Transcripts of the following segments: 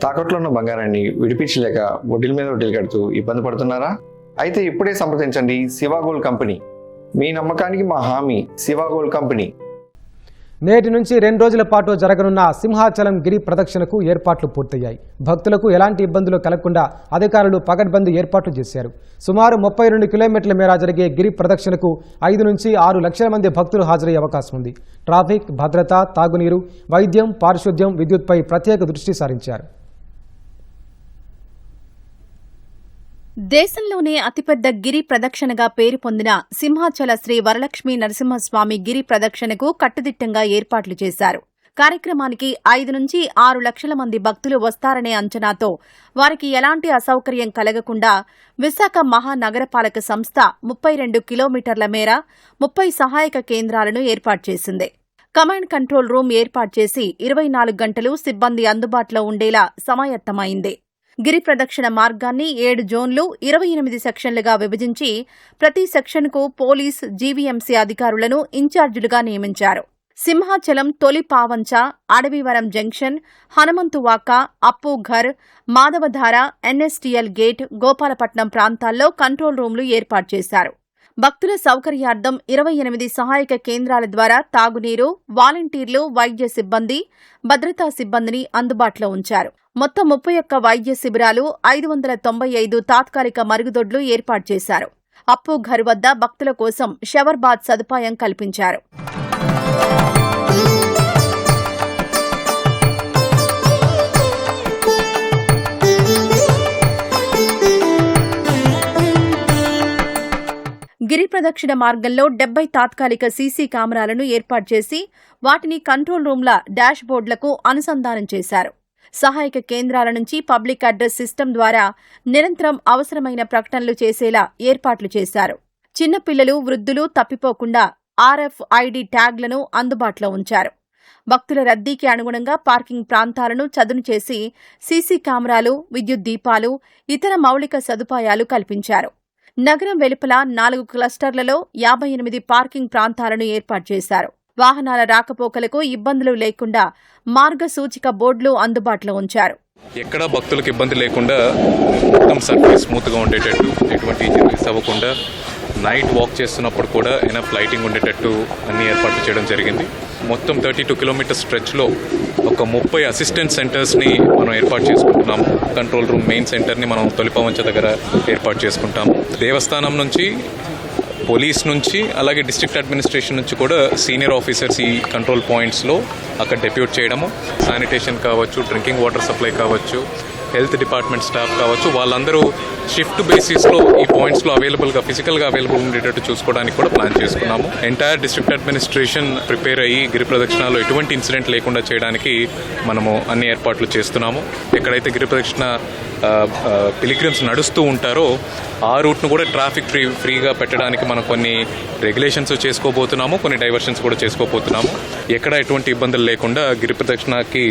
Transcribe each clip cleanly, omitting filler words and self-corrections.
తాకట్లో ఉన్న బంగారాన్ని విడిపించలేక వడ్డీల మీద వడ్డీలు కడుతూ ఇబ్బంది పడుతున్నారా? అయితే ఇప్పుడే సంప్రదించండి శివ గోల్డ్ కంపెనీ. మీ నమ్మకానికి మా హామీ శివ గోల్డ్ కంపెనీ. నేటి నుంచి 2 రోజుల పాటు జరగనున్న సింహాచలం గిరి ప్రదక్షిణకు ఏర్పాట్లు పూర్తయ్యాయి. భక్తులకు ఎలాంటి ఇబ్బందులు కలగకుండా అధికారులు పకడ్బందీ ఏర్పాట్లు చేశారు. సుమారు 32 కిలోమీటర్ల మేర జరిగే గిరి ప్రదక్షిణకు 5 నుంచి 6 లక్షల మంది భక్తులు హాజరయ్యే అవకాశం ఉంది. ట్రాఫిక్, భద్రత, తాగునీరు, వైద్యం, పారిశుద్ధ్యం, విద్యుత్పై ప్రత్యేక దృష్టి సారించారు. దేశంలోనే అతిపెద్ద గిరి ప్రదక్షిణగా పేరు పొందిన సింహాచల శ్రీ వరలక్ష్మీ నరసింహస్వామి గిరి ప్రదక్షిణకు కట్టుదిట్టంగా ఏర్పాట్లు చేశారు. కార్యక్రమానికి 5 నుంచి 6 లక్షల మంది భక్తులు వస్తారనే అంచనాతో వారికి ఎలాంటి అసౌకర్యం కలగకుండా విశాఖ మహానగరపాలక సంస్థ 32 కిలోమీటర్ల మేర 30 సహాయక కేంద్రాలను ఏర్పాటు చేసింది. కమాండ్ కంట్రోల్ రూమ్ ఏర్పాటు చేసి 24 గంటలు సిబ్బంది అందుబాటులో ఉండేలా సమాయత్తమైంది. గిరి ప్రదక్షిణ మార్గాన్ని 7 జోన్లు 28 సెక్షన్లుగా విభజించి ప్రతి సెక్షన్కు పోలీస్, జీవీఎంసీ అధికారులను ఇన్ఛార్జీలుగా నియమించారు. Simhachalam Toli Pavancha, Adavivaram junction, Hanumanthuvaka, Appughar, Madhavadhara, NSTL gate, Gopalapatnam ప్రాంతాల్లో కంట్రోల్ రూమ్లు ఏర్పాటు చేశారు. భక్తుల సౌకర్యార్థం 28 సహాయక కేంద్రాల ద్వారా తాగునీరు, వాలంటీర్లు, వైద్య సిబ్బంది, భద్రతా సిబ్బందిని అందుబాటులో ఉంచారు. మొత్తం 31 వైద్య శిబిరాలు, 595 తాత్కాలిక మరుగుదొడ్లు ఏర్పాటు చేశారు. అప్పుఘర్ వద్ద భక్తుల కోసం షవర్ బాత్ సదుపాయం కల్పించారు. గిరి ప్రదక్షిణ మార్గంలో 70 తాత్కాలిక సీసీ కెమెరాలను ఏర్పాటు చేసి వాటిని కంట్రోల్ రూమ్ల డాష్ బోర్డులకు అనుసంధానం చేశారు. సహాయక కేంద్రాల నుంచి పబ్లిక్ అడ్రస్ సిస్టమ్ ద్వారా నిరంతరం అవసరమైన ప్రకటనలు చేసేలా ఏర్పాట్లు చేశారు. చిన్నపిల్లలు, వృద్ధులు తప్పిపోకుండా RFID ట్యాగ్లను అందుబాటులో ఉంచారు. భక్తుల రద్దీకి అనుగుణంగా పార్కింగ్ ప్రాంతాలను చదును చేసి సీసీ కెమెరాలు, విద్యుత్ దీపాలు, ఇతర మౌలిక సదుపాయాలు కల్పించారు. నగరం వెలుపల 4 క్లస్టర్లలో 58 పార్కింగ్ ప్రాంతాలను ఏర్పాటు చేశారు. వాహనాల రాకపోకలకు ఇబ్బందులు లేకుండా మార్గసూచిక బోర్డులు అందుబాటులో ఉంచారు. ఎక్కడా భక్తులకు ఇబ్బంది లేకుండా మొత్తం సర్వీస్ స్మూత్గా ఉండేటట్టు, ఎటువంటి ఇంజరీస్ అవ్వకుండా, నైట్ వాక్ చేస్తున్నప్పుడు కూడా ఎనఫ్ లైటింగ్ ఉండేటట్టు అన్ని ఏర్పాట్లు చేయడం జరిగింది. మొత్తం 32 కిలోమీటర్ స్ట్రెచ్లో ఒక 30 అసిస్టెంట్ సెంటర్స్ని మనం ఏర్పాటు చేసుకుంటున్నాము. కంట్రోల్ రూమ్ మెయిన్ సెంటర్ని మనం తొలిపవంచ దగ్గర ఏర్పాటు చేసుకుంటాము. దేవస్థానం నుంచి, పోలీస్ నుంచి, అలాగే డిస్ట్రిక్ట్ అడ్మినిస్ట్రేషన్ నుంచి కూడా సీనియర్ ఆఫీసర్స్ ఈ కంట్రోల్ పాయింట్స్లో అక్కడ డెప్యూట్ చేయడము, శానిటేషన్ కావచ్చు, డ్రింకింగ్ వాటర్ సప్లై కావచ్చు, హెల్త్ డిపార్ట్మెంట్ స్టాఫ్ కావచ్చు, వాళ్ళందరూ షిఫ్ట్ బేసిస్లో ఈ పాయింట్స్లో ఫిజికల్గా అవైలబుల్ ఉండేటట్టు చూసుకోవడానికి కూడా ప్లాన్ చేసుకున్నాము. ఎంటైర్ డిస్ట్రిక్ట్ అడ్మినిస్ట్రేషన్ ప్రిపేర్ అయ్యి గిరి ప్రదక్షిణలో ఎటువంటి ఇన్సిడెంట్ లేకుండా చేయడానికి మనము అన్ని ఏర్పాట్లు చేస్తున్నాము. ఎక్కడైతే గిరి ప్రదక్షిణ పిలిగ్రిమ్స్ నడుస్తూ ఉంటారో ఆ రూట్ను కూడా ట్రాఫిక్ ఫ్రీగా పెట్టడానికి మనం కొన్ని రెగ్యులేషన్స్ చేసుకోబోతున్నాము, కొన్ని డైవర్షన్స్ కూడా చేసుకోబోతున్నాము. ఎక్కడ ఎటువంటి ఇబ్బందులు లేకుండా గిరి ప్రదక్షిణకి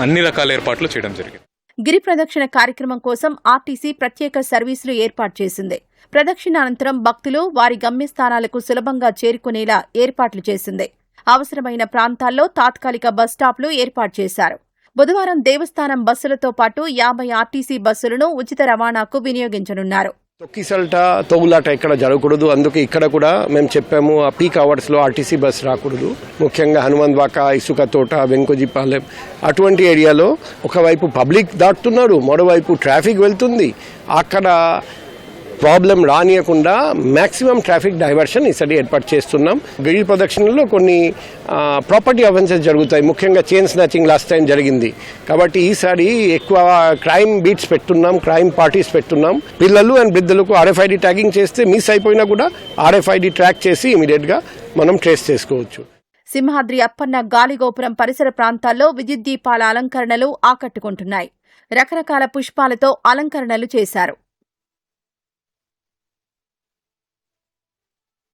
అన్ని రకాల ఏర్పాట్లు చేయడం జరిగింది. గిరి ప్రదక్షిణ కార్యక్రమం కోసం ఆర్టీసీ ప్రత్యేక సర్వీసులు ఏర్పాటు చేసింది. ప్రదక్షిణ అనంతరం భక్తులు వారి గమ్యస్థానాలకు సులభంగా చేరుకునేలా ఏర్పాట్లు చేసింది. అవసరమైన ప్రాంతాల్లో తాత్కాలిక బస్టాప్లు ఏర్పాటు చేశారు. బుధవారం దేవస్థానం బస్సులతో పాటు 50 ఆర్టీసీ బస్సులను ఉచిత రవాణాకు వినియోగించనున్నారు. తొక్కిసల్ట, తోగులాట ఇక్కడ జరగకూడదు. అందుకే ఇక్కడ కూడా మేము చెప్పాము, ఆ పీక్ అవర్స్లో ఆర్టీసీ బస్ రాకూడదు. ముఖ్యంగా హనుమంతవాక, ఇసుక తోట, వెంకోజీపాలెం అటువంటి ఏరియాలో ఒకవైపు పబ్లిక్ దాటుతున్నారు, మరోవైపు ట్రాఫిక్ వెళ్తుంది. అక్కడ ప్రాబ్లం రానియకుండా మ్యాక్సిమం ట్రాఫిక్ డైవర్షన్ ఈసారి ఏర్పాటు చేస్తున్నాం. గిరి ప్రదక్షిణలో కొన్ని ప్రాపర్టీ అఫెన్సెస్ జరుగుతాయి, ముఖ్యంగా చైన్ స్నాచింగ్ లాస్ట్ టైం జరిగింది. కాబట్టి ఈసారి ఎక్కువ క్రైమ్ బీట్స్ పెట్టున్నాం, క్రైమ్ పార్టీస్ పెట్టున్నాం. పిల్లలు అండ్ వృద్ధులకు RFID ట్యాగింగ్ చేస్తే మిస్ అయిపోయినా కూడా RFID ట్రాక్ చేసి ఇమీడియట్గా మనం ట్రేస్ చేసుకోవచ్చు. సింహాద్రి అప్పన్న గాలిగోపురం పరిసర ప్రాంతాల్లో విద్యుత్ దీపాల అలంకరణలు ఆకట్టుకుంటున్నాయి. రకరకాల పుష్పాలతో అలంకరణలు చేశారు.